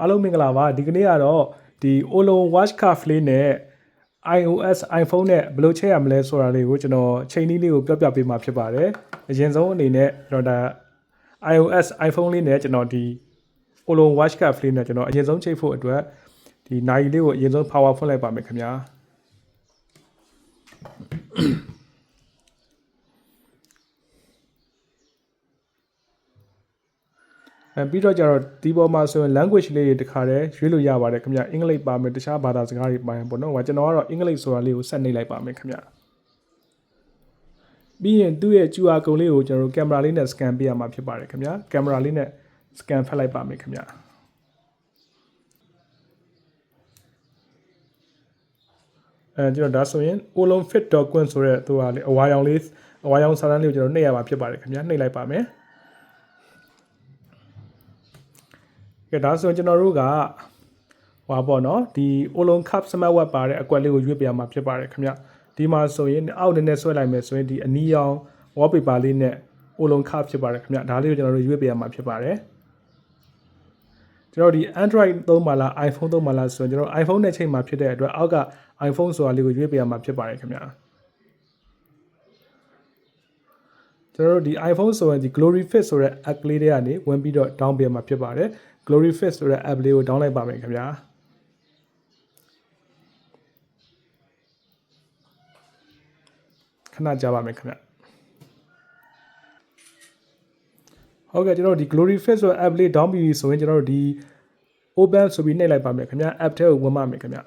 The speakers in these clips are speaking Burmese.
အားလုံးမင်္ဂလာပါဒီကနေ့ကတော့ဒီ Olong Watch Cuff လေးနဲ့ iOS iPhone နဲ့ဘယ်လိုချိန်ရမလဲဆိုတာလေးကိုကျွန်တော်ချိန်နည်းလေးကိုပြောပြပေးမှာဖြစ်ပါတယ်အရင်ဆုံးအနေနဲ့ကျွန်တော်ဒါ iOS iPhone လေးနဲ့ကျွန်တော်ဒီ Olong Watch Cuff လေးနဲ့ကျွန်တော်အရင်ဆုံးချိန်ဖို့အတွက်ဒီနိုင်လေးကိုအရင်ဆုံး power ဖွင့်လိုက်ပါမယ်ခင်ဗျာပြီးတော့ကျတော့ဒီပေါ်မှာဆိုရင် language လေးတွေတခါတည်းရွေးလို့ရပါတယ်ခင်ဗျအင်္ဂလိပ်ပါမယ်တခြားဘာသာစကားတွေပါရင်ပေါ့နော်ကျွန်တော်ကတော့အင်္ဂလိပ်ဆိုတာလေးကိုဆက်နှိပ်လိုက်ပါမယ်ခင်ဗျပြီးရင်သူ့ရဲ့ QR code လေးကိုကျွန်တော်တို့ကင်မရာလေးနဲ့ scan ပေးရမှာဖြစ်ပါတယ်ခင်ဗျကင်မရာလေးနဲ့ scan ဖတ်လိုက်ပါမယ်ခင်ဗျကျွန်တော်ဒါဆိုရင် Olong Fit Document ဆိုတဲ့သူကလေအဝါရောင်စာတန်းလေးကိုကျွန်တော်နှိပ်ရမှာဖြစ်ပါတယ်ခင်ဗျနှိပ်လိုက်ပါမယ်ကဲဒါဆိုရင်ကျွန်တော်တို့ကဟောပေါ့နော်ဒီ Olong Cuff Smart Watch ပါတဲ့အကွက်လေးကိုရွေးပြရမှာဖြစ်ပါတယ်ခင်ဗျဒီမှာဆိုရင်အောက်နည်းနည်းဆွဲလိုက်မယ်ဆိုရင်ဒီအနီရောင် wallpaper လေးနဲ့ Olong Cuff ဖြစ်ပါတယ်ခင်ဗျဒါလေးကိုကျွန်တော်တို့ရွေးပြရမှာဖြစ်ပါတယ်ကျွန်တော်ဒီ Android သုံးပါလား iPhone သုံးပါလားဆိုရင်ကျွန်တော် iPhone နဲ့ချိန်မှာဖြစ်တဲ့အတွက်အောက်က iPhone ဆိုတာလေးကိုရွေးပြရမှာဖြစ်ပါတယ်ခင်ဗျကျွန်တော်တို့ဒီ iPhone ဆိုရင်ဒီ Glory Fit ဆိုတဲ့ app လေးတွေကနေဝင်ပြီးတော့ down ပေးမှာဖြစ်ပါတယ်Glory Fit ဆိုတဲ့ app လေးကို down လိုက်ပါမယ်ခင်ဗျာခဏကြာပါမယ်ခင်ဗျဟုတ်ကဲ့ကျွန်တော်ဒီ Glory Fit ဆိုတဲ့ app လေး down ပြီးဆိုရင်ကျွန်တော်တို့ဒီ open ဆိုပြီးနှိပ်လိုက်ပါမယ်ခင်ဗျာ app ထဲကိုဝင်ပါမယ်ခင်ဗျာ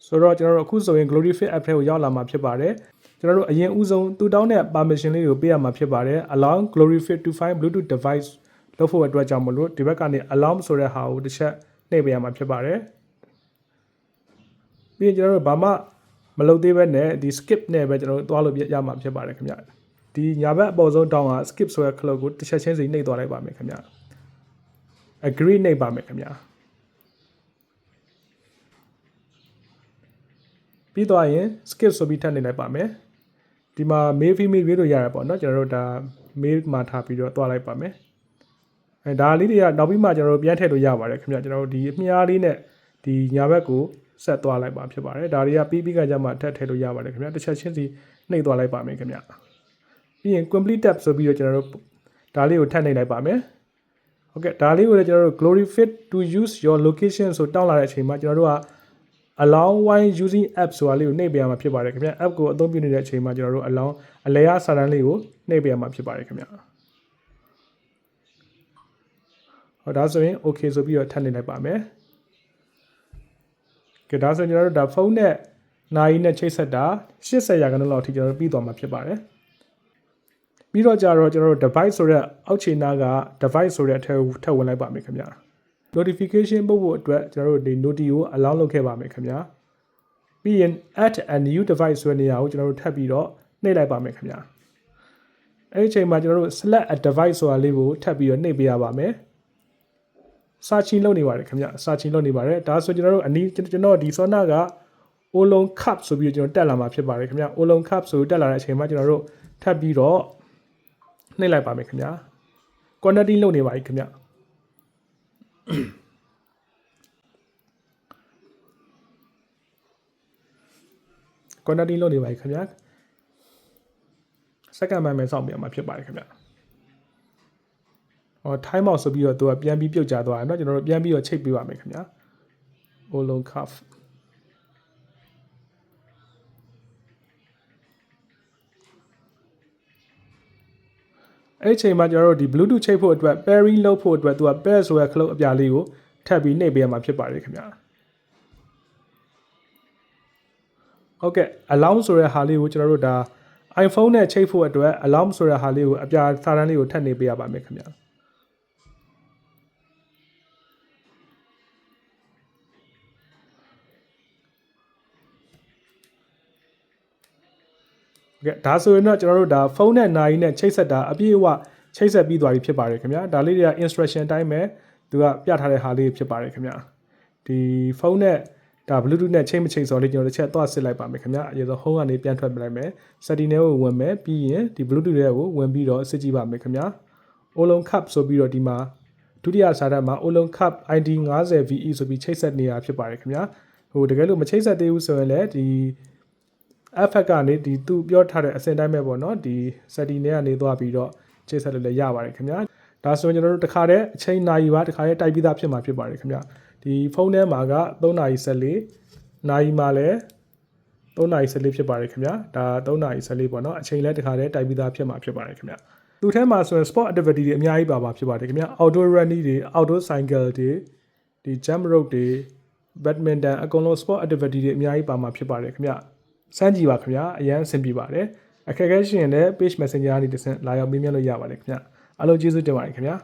ဆိုတော့ကျွန်တော်တို့အခုဆိုရင် Glory Fit app ထဲကိုရောက်လာမှာဖြစ်ပါတယ်ကျွန်တော်တို့အရင်ဦးဆုံးသူတောင်းတဲ့ permission လေးကိုပေးရမှာဖြစ်ပါတယ် allow Glory Fit to find Bluetooth device လုပ်ဖို့အတွက်ကြောင့်မလို့ဒီဘက်ကနေ alarm ဆိုတဲ့ဟာကိုတစ်ချက်နှိပ်ပေးရမှာဖြစ်ပါတယ်ပြီးရင်ကျွန်တော်တို့ဘာမှမလုပ်သေးပဲနဲ့ဒီ skip နဲ့ပဲကျွန်တော်တို့သွားလို့ရမှာဖြစ်ပါတယ်ခင်ဗျဒီညာဘက်အပေါ်ဆုံးတောင်းက skip ဆိုတဲ့ခလုတ်ကိုတစ်ချက်ချင်းစီနှိပ်သွားလိုက်ပါမယ်ခင်ဗျ agree နှိပ်ပါမယ်ခင်ဗျပြီးသွားရင် skip ဆိုပြီးထပ်နှိပ်လိုက်ပါမယ်ဒီမှာ male female ရွေးလို့ရတယ်ပေါ့နော်ကျွန်တော်တို့ဒါ male မှာထားပြီးတော့သွားလိုက်ပါမယ်ဒါလေးတွေကနောက်ပြီးမှကျွန်တော်တို့ပြန်ထည့်လို့ရပါတယ်ခင်ဗျကျွန်တော်တို့ဒီအမြားလေးနဲ့ဒီညာဘက်ကိုဆက်သွားလိုက်ပါဖြစ်ပါတယ်ဒါတွေကပြီးကကြမှာထည့်လို့ရပါတယ်ခင်ဗျတစ်ချက်ချင်းစီနှိပ်သွားလိုက်ပါမယ်ခင်ဗျပြီးရင် complete tab ဆိုပြီးတော့ကျွန်တော်တို့ဒါလေးကိုထပ်နှိပ်လိုက်ပါမယ်ဟုတ်ကဲ့ဒါလေးကိုလည်းကျွန်တော်တို့ Glory Fit to use your location ဆိုတောင်းလာတဲ့အချိန်မှာကျွန်တော်တို့ကallow while using app ဆိုတာလေးကိုနှိပ်ပေးရမှာဖြစ်ပါတယ်ခင်ဗျ app ကိုအသုံးပြုနေတဲ့အချိန်မှာကျွန်တော်တို့ allow အလဲရစာတန်းလေးကိုနှိပ်ပေးရမှာဖြစ်ပါတယ်ခင်ဗျဟောဒါဆိုရင် okay ဆိုပြီးတော့ထပ်နှိပ်လိုက်ပါမယ်ကဲဒါဆိုရင်ကျွန်တော်တို့ဒါဖုန်းနဲ့နိုင်နဲ့ချိတ်ဆက်တာ80%လောက်အထိကျွန်တော်တို့ပြီးသွားမှာဖြစ်ပါတယ်ပြီးတော့ကြတော့ကျွန်တော်တို့ device ဆိုတဲ့အောက်ခြေနားက device ဆိုတဲ့အထက်ထပ်ဝင်လိုက်ပါမယ်ခင်ဗျ notification ပို့ဖို့အတွက်ကျွန်တော်တို့ဒီ noti ကို allow လုပ်ခဲ့ပါမယ်ခင်ဗျပြီးရင် add a new device ဆိုတဲ့နေရာကိုကျွန်တော်တို့ထပ်ပြီးတော့နှိပ်လိုက်ပါမယ်ခင်ဗျအဲ့ဒီအချိန်မှာကျွန်တော်တို့ select a device ဆိုတာလေးကိုထပ်ပြီးတော့နှိပ်ပေးရပါမယ်searching လုပ်နေပါတယ်ခင်ဗျ searching လုပ်နေပါတယ်ဒါဆိုကျွန်တော်တို့အနီးကျွန်တော်ဒီ Sona က Olong Cuff ဆိုပြီးကျွန်တော်တက်လာမှာဖြစ်ပါတယ်ခင်ဗျ Olong Cuff ဆိုတက်လာတဲ့အချိန်မှာကျွန်တော်တို့ထပ်ပြီးတော့နှိပ်လိုက်ပါမယ်ခင်ဗျ connecting လုပ်နေပါပြီခင်ဗျ connecting လုပ်နေပါပြီခင်ဗျစက္ကန့်မှမယ်စောင့်ပြမှာဖြစ်ပါတယ်ခင်ဗျtime out ဆိုပြီးတော့သူကပြန်ပြီးပြုတ်ကျသွားတယ်เนาะကျွန်တော်တို့ပြန်ပြီးတော့ချိတ်ပေးပါမယ်ခင်ဗျာ Olong Cuff အဲ့ဒီချိန်မှာကျွန်တော်တို့ဒီ Bluetooth ချိတ်ဖို့အတွက် pairing လုပ်ဖို့အတွက်သူက pair ဆိုတဲ့ခလုတ်အပြာလေးကိုထပ်ပြီးနှိပ်ပေးရမှာဖြစ်ပါတယ်ခင်ဗျာဟုတ်ကဲ့ alarm ဆိုတဲ့ဟာလေးကိုကျွန်တော်တို့ဒါ iPhone နဲ့ချိတ်ဖို့အတွက် alarm ဆိုတဲ့ဟာလေးကိုအပြာစာတန်းလေးကိုထပ်နှိပ်ပေးရပါမယ်ခင်ဗျာကဲဒါဆိုရင်တော့ကျွန်တော်တို့ဒါဖုန်းနဲ့နိုင်နဲ့ချိတ်ဆက်တာအပြည့်အဝချိတ်ဆက်ပြီးသွားပြီဖြစ်ပါတယ်ခင်ဗျာဒါလေးတွေက instruction အတိုင်းပဲသူကပြထားတဲ့ဟာလေးဖြစ်ပါတယ်ခင်ဗျာဒီဖုန်းနဲ့ဒါ Bluetooth နဲ့ချိန်မချိန်ဆိုတော့ကျွန်တော်တစ်ချက်သွားစစ်လိုက်ပါမယ်ခင်ဗျာအရင်ဆုံး home ကနေပြန်ထွက်ပြလိုက်မယ် setting တွေကိုဝင်မယ်ပြီးရင်ဒီ Bluetooth တွေကိုဝင်ပြီးတော့စစ်ကြည့်ပါမယ်ခင်ဗျာ Olong Cuff ဆိုပြီးတော့ဒီမှာ ဒုတိယစာတတ်မှာ Olon Cup ID 50VE ဆိုပြီးချိတ်ဆက်နေတာဖြစ်ပါတယ်ခင်ဗျာဟိုတကယ်လို့မချိတ်ဆက်သေးဘူးဆိုရင်လည်းဒီ FX ကနေဒီသူပြောထားတဲ့အစင်တိုင်းပဲပေါ့နော်ဒီ setting တွေကနေသွားပြီးတော့ချိတ်ဆက်လို့လည်းရပါတယ်ခင်ဗျာဒါဆိုရင်ကျွန်တော်တို့တခါတည်းအချိန်နာရီပါတခါတည်းတိုက်ပြီးသားဖြစ်မှာဖြစ်ပါတယ်ခင်ဗျာဒီဖုန်းထဲမှာက3:14နာရီမှာလည်း3:14ဖြစ်ပါတယ်ခင်ဗျာဒါ3:14ပေါ့နော်အချိန်လည်းတခါတည်းတိုက်ပြီးသားဖြစ်မှာဖြစ်ပါတယ်ခင်ဗျာသူထဲမှာဆိုရင် sport activity တွေအများကြီးပါဖြစ်ပါတယ်ခင်ဗျာ outdoor running တွေ outdoor cycle တွေဒီ jump rope တွေ badminton အကုန်လုံး sport activity တွေအများကြီးပါမှာဖြစ်ပါတယ်ခင်ဗျာစမ်းကြည့်ပါခင်ဗျာအရင်အဆင်ပြေပါတယ်အခက်အခဲရှိရင်လည်း page messenger ကနေတဆင့်လာရောက်မေးမြန်းလို့ရပါတယ်ခင်ဗျာအားလုံးကျေးဇူးတင်ပါတယ်ခင်ဗျာ